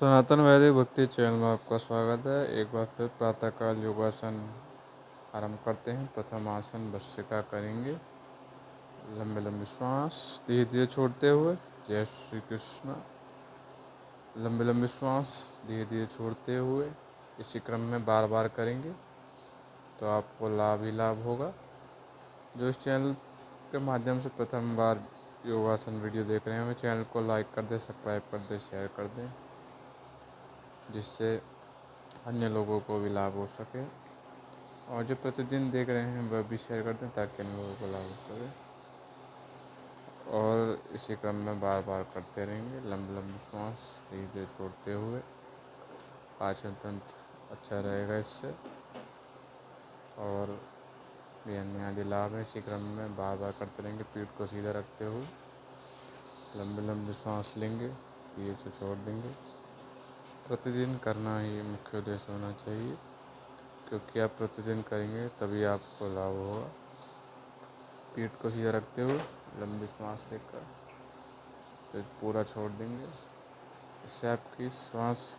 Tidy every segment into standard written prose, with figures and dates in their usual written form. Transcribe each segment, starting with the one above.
सनातन वैदिक भक्ति चैनल में आपका स्वागत है। एक बार फिर प्रातःकाल योगासन आरंभ करते हैं। प्रथम आसन भस्त्रिका करेंगे। लंबे लंबे श्वास धीरे धीरे छोड़ते हुए। जय श्री कृष्ण। लंबे लंबे श्वास धीरे धीरे छोड़ते हुए इसी क्रम में बार बार करेंगे तो आपको लाभ ही लाभ होगा। जो इस चैनल के माध्यम से प्रथम बार योगासन वीडियो देख रहे हैं, चैनल को लाइक कर दें, सब्सक्राइब कर दें, शेयर कर दें, जिससे अन्य लोगों को भी लाभ हो सके। और जो प्रतिदिन देख रहे हैं वह भी शेयर कर दें ताकि अन्य लोगों को लाभ हो सके। और इसी क्रम में बार बार करते रहेंगे। लंबे लंबे श्वास धीरे धीरे छोड़ते हुए। पाचन तंत्र अच्छा रहेगा इससे और भी अन्य आदि लाभ है। इसी क्रम में बार बार करते रहेंगे। पीठ को सीधा रखते हुए लंबे लंबे सांस लेंगे, धीरे से छोड़ देंगे। प्रतिदिन करना ही मुख्य उद्देश्य होना चाहिए, क्योंकि आप प्रतिदिन करेंगे तभी आपको लाभ होगा। पीठ को सीधा रखते हुए लंबी सांस लेकर फिर पूरा छोड़ देंगे। इससे आपकी सांस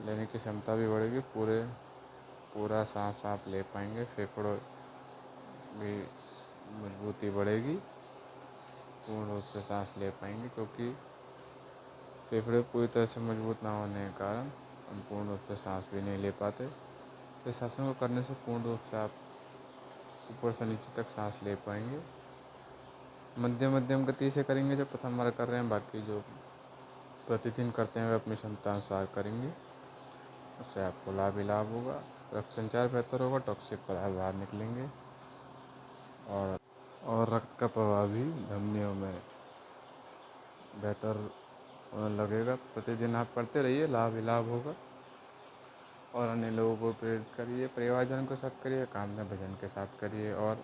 लेने की क्षमता भी बढ़ेगी। पूरा सांस आप ले पाएंगे। फेफड़ों भी मजबूती बढ़ेगी। पूर्ण रूप से सांस ले पाएंगे, क्योंकि फेफड़े पूरी तरह से मजबूत ना होने के कारण हम पूर्ण रूप से सांस भी नहीं ले पाते। तो इस आसन को करने से पूर्ण रूप से आप ऊपर से नीचे तक सांस ले पाएंगे। मध्यम मध्यम गति से करेंगे जो प्रथम बार कर रहे हैं। बाकी जो प्रतिदिन करते हैं वे अपनी क्षमता अनुसार करेंगे। उससे आपको लाभ ही लाभ होगा। रक्त संचार बेहतर होगा, टॉक्सिक पदार्थ बाहर निकलेंगे और रक्त का प्रवाह भी धमनियों में बेहतर होने लगेगा। प्रतिदिन आप करते रहिए, लाभ ही लाभ होगा। और अन्य लोगों को प्रेरित करिए, परिवारजन के साथ करिए, काम में भजन के साथ करिए और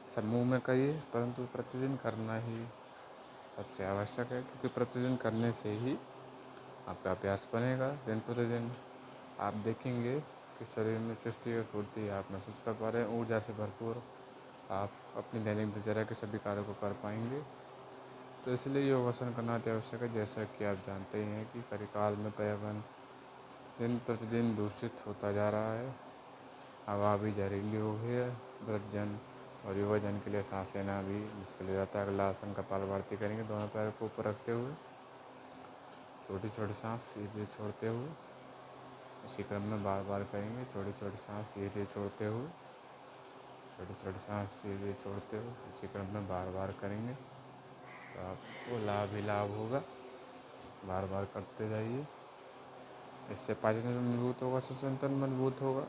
समूह में करिए, परंतु प्रतिदिन करना ही सबसे आवश्यक है, क्योंकि प्रतिदिन करने से ही आपका अभ्यास बनेगा। दिन प्रतिदिन आप देखेंगे कि शरीर में चुस्ती और फुर्ती आप महसूस कर पा रहे हैं। ऊर्जा से भरपूर आप अपनी दैनिक दिनचर्या के सभी कार्यों को कर पाएंगे। तो इसलिए योगासन करना अति आवश्यक है। जैसा कि आप जानते ही हैं कि कलिकाल में पर्यावरण दिन प्रतिदिन दूषित होता जा रहा है। हवा भी जहरीली हो गई है। वृद्धजन और युवाजन के लिए सांस लेना भी मुश्किल हो जाता है। अगला आसन कपालभाति करेंगे। दोनों पैरों को ऊपर रखते हुए छोटी छोटी सांस सीधे छोड़ते हुए इसी क्रम में बार बार करेंगे। छोटी छोटी सांस सीधे छोड़ते हुए, छोटी छोटी सांस सीधे छोड़ते हुए इसी क्रम में बार बार करेंगे तो आपको लाभ ही लाभ होगा। बार बार करते जाइए। इससे पाचन तंत्र मजबूत होगा, श्वसन तंत्र मजबूत होगा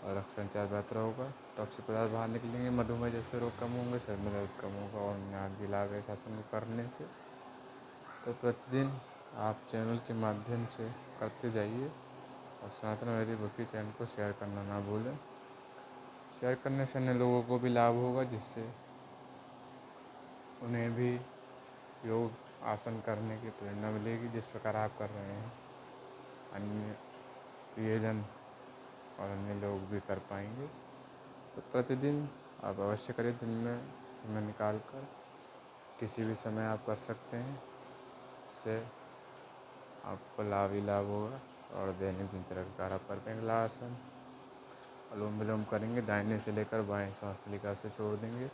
और रक्त संचार बेहतर होगा। टॉक्सिक पदार्थ बाहर निकलेंगे। मधुमेह जैसे रोग कम होंगे, सिर में दर्द कम होगा और आदि लाभ है इस आसन को करने से। तो प्रतिदिन आप चैनल के माध्यम से करते जाइए और सनातन वैदिक भक्ति चैनल को शेयर करना ना भूलें। शेयर करने से अन्य लोगों को भी लाभ होगा, जिससे उन्हें भी योग आसन करने की प्रेरणा मिलेगी। जिस प्रकार आप कर रहे हैं, अन्य प्रियजन और अन्य लोग भी कर पाएंगे। तो प्रतिदिन आप अवश्य करें। दिन में समय निकाल कर किसी भी समय आप कर सकते हैं। इससे आपको लाभ ही लाभ होगा और दैनिक दिनचर्या का कार्य आप कर पाएंगे। अगला आसन अनुलोम विलोम करेंगे। दाहिने से लेकर बाएं श्वास नलिका से छोड़ देंगे।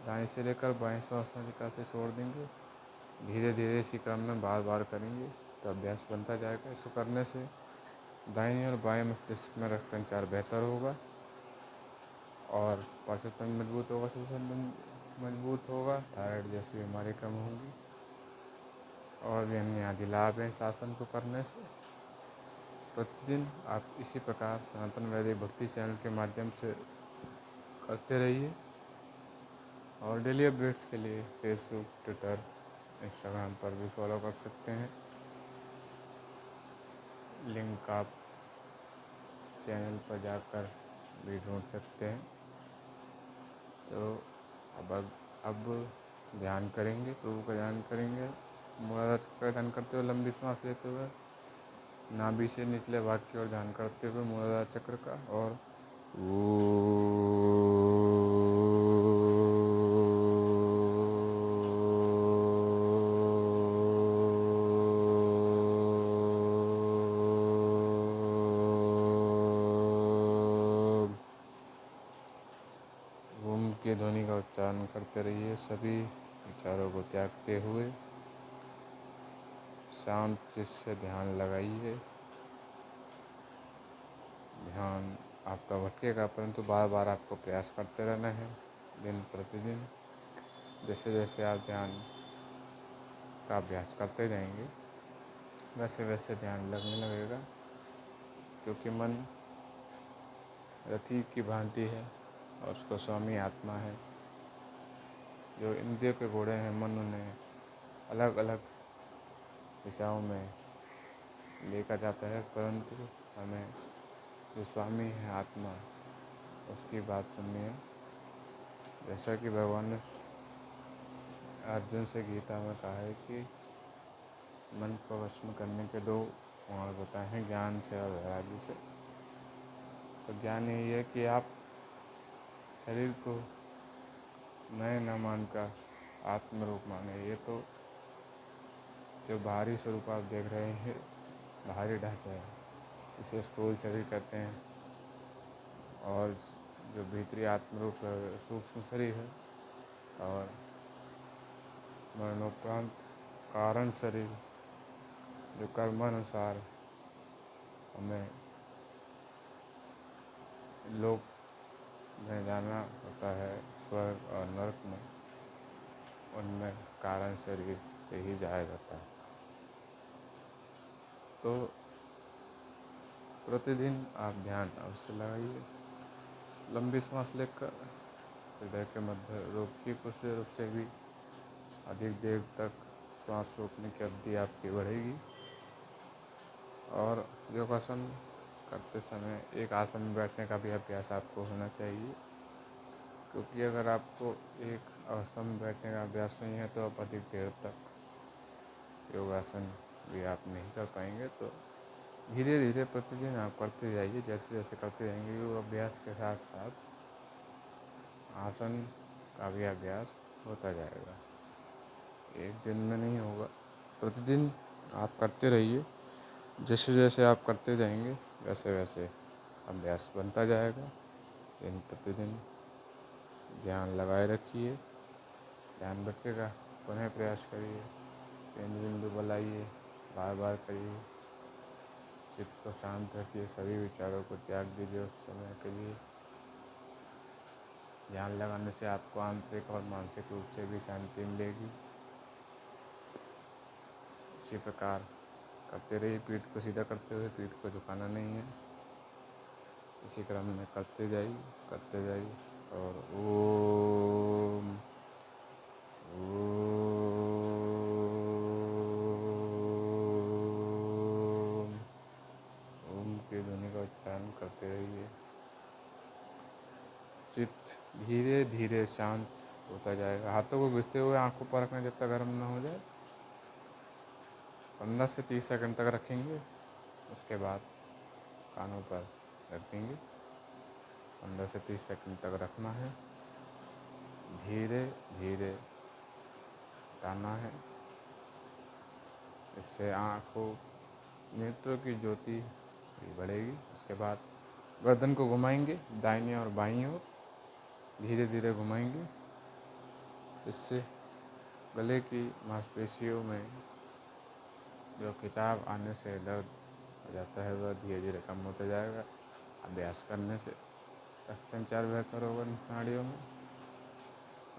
दाएं से लेकर बाएं श्वास नलिका से छोड़ देंगे। धीरे धीरे इसी क्रम में बार बार करेंगे तो अभ्यास बनता जाएगा। इसको करने से दाहिने और बाएं मस्तिष्क में रक्त संचार बेहतर होगा और पाचन तंत्र मजबूत होगा, श्वसन तंत्र मजबूत होगा, थायराइड जैसी बीमारी कम होगी और भी अन्य आदि लाभ हैं इस आसन को करने से। प्रतिदिन आप इसी प्रकार सनातन वैदिक भक्ति चैनल के माध्यम से करते रहिए और डेली अपडेट्स के लिए फेसबुक, ट्विटर, इंस्टाग्राम पर भी फॉलो कर सकते हैं। लिंक आप चैनल पर जाकर भी ढूंढ सकते हैं। तो अब ध्यान करेंगे, प्रभु का ध्यान करेंगे। मूलाधार चक्र का ध्यान करते हुए लंबी सांस लेते हुए नाभि से निचले भाग की ओर ध्यान करते हुए मूलाधार चक्र का और की ध्वनि का उच्चारण करते रहिए। सभी विचारों को त्यागते हुए शांत चित्त से ध्यान लगाइए। ध्यान आपका भटकेगा, परंतु बार बार आपको प्रयास करते रहना है दिन प्रतिदिन। जैसे जैसे आप ध्यान का अभ्यास करते जाएंगे वैसे वैसे ध्यान लगने लगेगा, क्योंकि मन रथी की भांति है और उसको स्वामी आत्मा है। जो इंद्रियों के घोड़े हैं, मन उन्हें अलग अलग दिशाओं में लेकर जाता है, परंतु हमें जो स्वामी है आत्मा, उसकी बात सुननी है। जैसा कि भगवान ने अर्जुन से गीता में कहा है कि मन को वश में करने के दो मार्ग बताए हैं, ज्ञान से और वैराग्य से। तो ज्ञान यही है कि आप शरीर को मैं न मानकर आत्म रूप माने। ये तो जो बाहरी स्वरूप आप देख रहे हैं, बाहरी ढांचा है, इसे स्थूल शरीर कहते हैं। और जो भीतरी आत्म रूप है, सूक्ष्म शरीर है। और मरणोपरांत कारण शरीर, जो कर्मानुसार हमें लोक में जाना होता है, स्वर्ग और नरक में, उनमें कारण शरीर से ही जाया जाता है। तो प्रतिदिन आप ध्यान अवश्य लगाइए। लंबी सांस लेकर हृदय के मध्य रोकिए कुछ देर, उससे भी अधिक देर तक श्वास रोकने की अवधि आपकी बढ़ेगी। और योगासन करते समय एक आसन में बैठने का भी अभ्यास आपको होना चाहिए, क्योंकि अगर आपको एक अवस्था में बैठने का अभ्यास नहीं है तो आप अधिक देर तक योगासन भी आप नहीं कर पाएंगे। तो धीरे धीरे प्रतिदिन आप करते जाइए। जैसे जैसे करते जाएंगे योग अभ्यास के साथ साथ आसन का भी अभ्यास होता जाएगा। एक दिन में नहीं होगा, प्रतिदिन आप करते रहिए। जैसे जैसे आप करते जाएंगे वैसे वैसे अभ्यास बनता जाएगा। दिन प्रतिदिन ध्यान लगाए रखिए। ध्यान भटकेगा, पुनः प्रयास करिए, केंद्र बिंदु बुलाइए, बार बार करिए। चित्त को शांत रखिए, सभी विचारों को त्याग दीजिए उस समय के लिए। ध्यान लगाने से आपको आंतरिक और मानसिक रूप से भी शांति मिलेगी। इसी प्रकार करते रहिए। पीठ को सीधा करते हुए, पीठ को झुकाना नहीं है। इसी क्रम में करते जाइए। और ओम ओम की ध्वनि का उच्चारण करते रहिए। चित्त धीरे धीरे शांत होता जाएगा। हाथों को घिसते हुए आंखों पर रखना जब तक गर्म ना हो जाए। 15 से 30 सेकंड तक रखेंगे, उसके बाद कानों पर रख देंगे। 15 से 30 सेकंड तक रखना है। धीरे धीरे हटाना है। इससे आँखों नेत्रों की ज्योति भी बढ़ेगी। उसके बाद गर्दन को घुमाएंगे दाहिनी और बाईं ओर, धीरे धीरे घुमाएंगे। इससे गले की मांसपेशियों में जो खिंचाव आने से दर्द हो जाता है, वह धीरे धीरे कम होता जाएगा। अभ्यास करने से रक्त संचार बेहतर होगा नाड़ियों में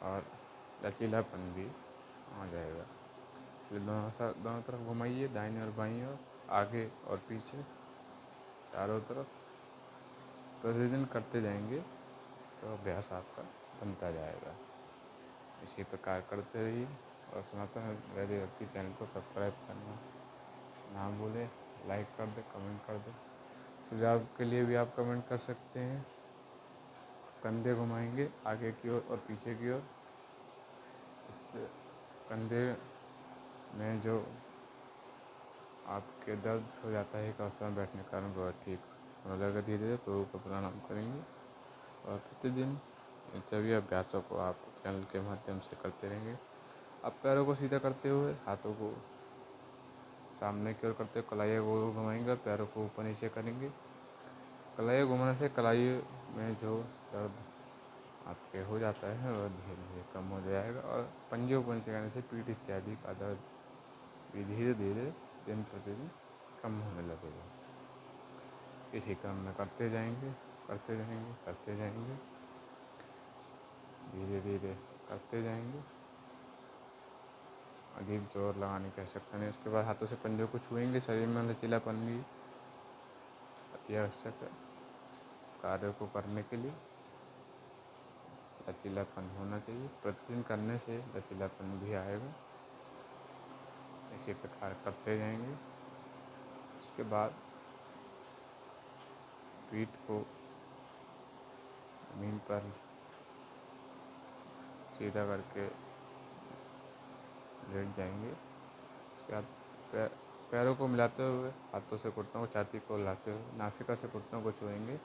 और लचीलापन भी आ जाएगा। इसलिए दोनों तरफ घुमाइए, दाहिनी और बाईं ओर, आगे और पीछे, चारों तरफ। प्रतिदिन करते जाएंगे तो अभ्यास आपका बनता जाएगा। इसी प्रकार करते रहिए। और सनातन वैदिक भक्ति चैनल को सब्सक्राइब करना ना भूलें। लाइक कर दें, कमेंट कर दें। सुझाव के लिए भी आप कमेंट कर सकते हैं। कंधे घुमाएंगे आगे की ओर और पीछे की ओर। इससे कंधे में जो आपके दर्द हो जाता है एक अवस्था में बैठने के कारण, वह ठीक होने लगेगा। धीरे धीरे प्रभु को प्रणाम करेंगे। और प्रतिदिन इन सभी अभ्यासों को आप चैनल के माध्यम से करते रहेंगे। आप पैरों को सीधा करते हुए हाथों को सामने की ओर करते हुए कलाइयाँ गोल घुमाएंगे और पैरों को ऊपर नीचे करेंगे। कलाइयाँ घुमाने से कलाई में जो दर्द आपके हो जाता है और धीरे धीरे कम हो जाएगा। और पंजे ऊपर नीचे करने से पीठ इत्यादि का दर्द भी धीरे धीरे दिन प्रतिदिन कम होने लगेगा। इसी क्रम में करते जाएंगे, करते जाएंगे, करते जाएंगे, धीरे धीरे करते जाएंगे। अधिक जोर लगाने की आवश्यकता नहीं। उसके बाद हाथों से पंजों को छुएंगे। शरीर में लचीलापन भी अति आवश्यक है। कार्य को करने के लिए लचीलापन होना चाहिए। प्रतिदिन करने से लचीलापन भी आएगा। इसी प्रकार करते जाएंगे। उसके बाद पीठ को जमीन पर सीधा करके लेट जाएंगे। उसके बाद पैरों को मिलाते हुए हाथों से घुटनों को छाती को हिलाते हुए नासिका से घुटनों को छुएंगे।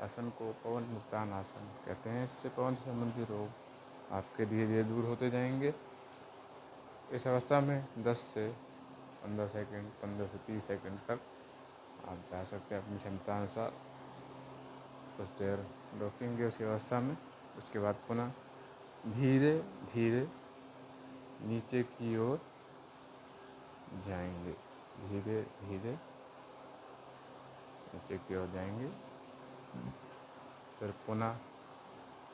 आसन को पवन मुक्तान आसन कहते हैं। इससे पवन से संबंधित रोग आपके धीरे धीरे दूर होते जाएंगे। इस अवस्था में 10 से 15 सेकंड, 15 से 30 सेकंड तक आप जा सकते हैं अपनी क्षमता अनुसार। कुछ देर रोकेंगे उसी अवस्था में। उसके बाद पुनः धीरे धीरे नीचे की ओर जाएंगे। धीरे धीरे नीचे की ओर जाएंगे। फिर पुनः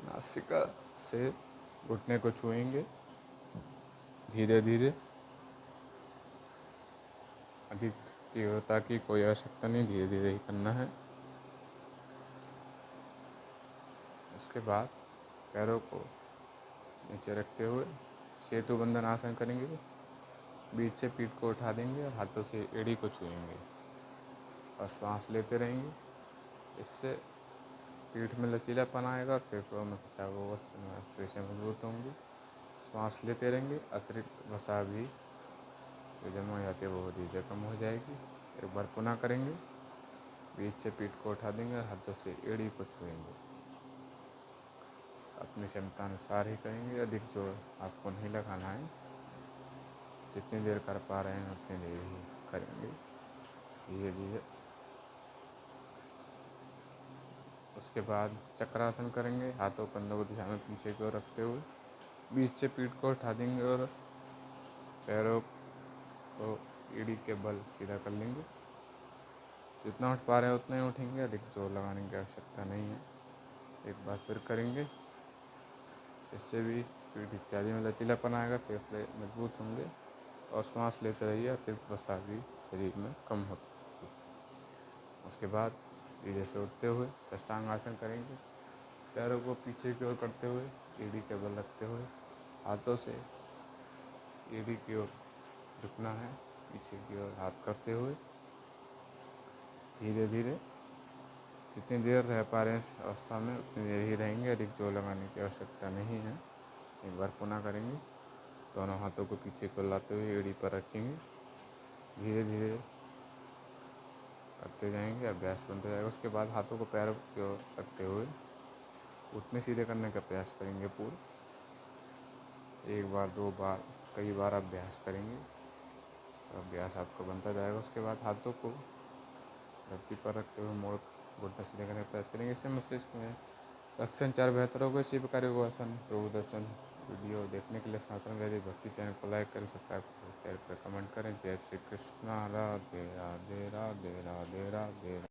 नासिका से घुटने को छुएंगे। धीरे धीरे, अधिक तीव्रता की कोई आवश्यकता नहीं, धीरे धीरे ही करना है। उसके बाद पैरों को नीचे रखते हुए सेतु बंधन आसन करेंगे। बीच से पीठ को उठा देंगे और हाथों से एड़ी को छुएंगे और सांस लेते रहेंगे। इससे पीठ में लचीलापन आएगा, फेफड़ों में खिंचाव होगा, मांसपेशियाँ मजबूत होंगी। सांस लेते रहेंगे। अतिरिक्त वसा भी जो जमा हो जाती है वो धीरे कम हो जाएगी। एक बार पुनः करेंगे। बीच से पीठ को उठा देंगे और हाथों से एड़ी को छुएंगे। अपनी क्षमता अनुसार ही करेंगे। अधिक जोर आपको नहीं लगाना है। जितनी देर कर पा रहे हैं उतनी देर ही करेंगे, धीरे धीरे। उसके बाद चक्रासन करेंगे। हाथों कंधों को दिशा में पीछे की ओर रखते हुए बीच से पीठ को उठा देंगे और पैरों को एड़ी के बल सीधा कर लेंगे। जितना उठ पा रहे हैं उतना ही उठेंगे। अधिक जोर लगाने की आवश्यकता नहीं है। एक बार फिर करेंगे। इससे भी पीठ इत्यादि में लचीलापन आएगा, फेफड़े मजबूत होंगे और सांस लेते रहिए। अतिरिक्त वसा भी शरीर में कम होती है। उसके बाद धीरे से उठते हुए अष्टांग आसन करेंगे। पैरों को पीछे की ओर करते हुए एड़ी के बल रखते हुए हाथों से एड़ी की ओर झुकना है। पीछे की ओर हाथ करते हुए धीरे धीरे जितनी देर रह पा रहे हैं इस अवस्था में उतनी देर ही रहेंगे। अधिक जोर लगाने की आवश्यकता नहीं है। एक बार पुनः करेंगे। दोनों हाथों को पीछे को लाते हुए एड़ी पर रखेंगे। धीरे धीरे करते जाएंगे। अभ्यास बनता जाएगा। उसके बाद हाथों को पैरों की ओर रखते हुए घुटने सीधे करने का प्रयास करेंगे। पूर्ण एक बार, 2 बार, कई बार अभ्यास करेंगे। तो अभ्यास आपको बनता जाएगा। उसके बाद हाथों को धरती पर रखते हुए मोड़ घुटना सीधे करने का प्रयास करेंगे। इससे मस्तिष्क में रक्त संचार बेहतर होगा। इसी प्रकार योग आसन प्रभु दर्शन वीडियो देखने के लिए सनातन गैरी भक्ति चैनल को लाइक करें, सब्सक्राइब करें, शेयर करें, कमेंट करें। जय श्री कृष्णा। राधे राधे राधे राधे राधे।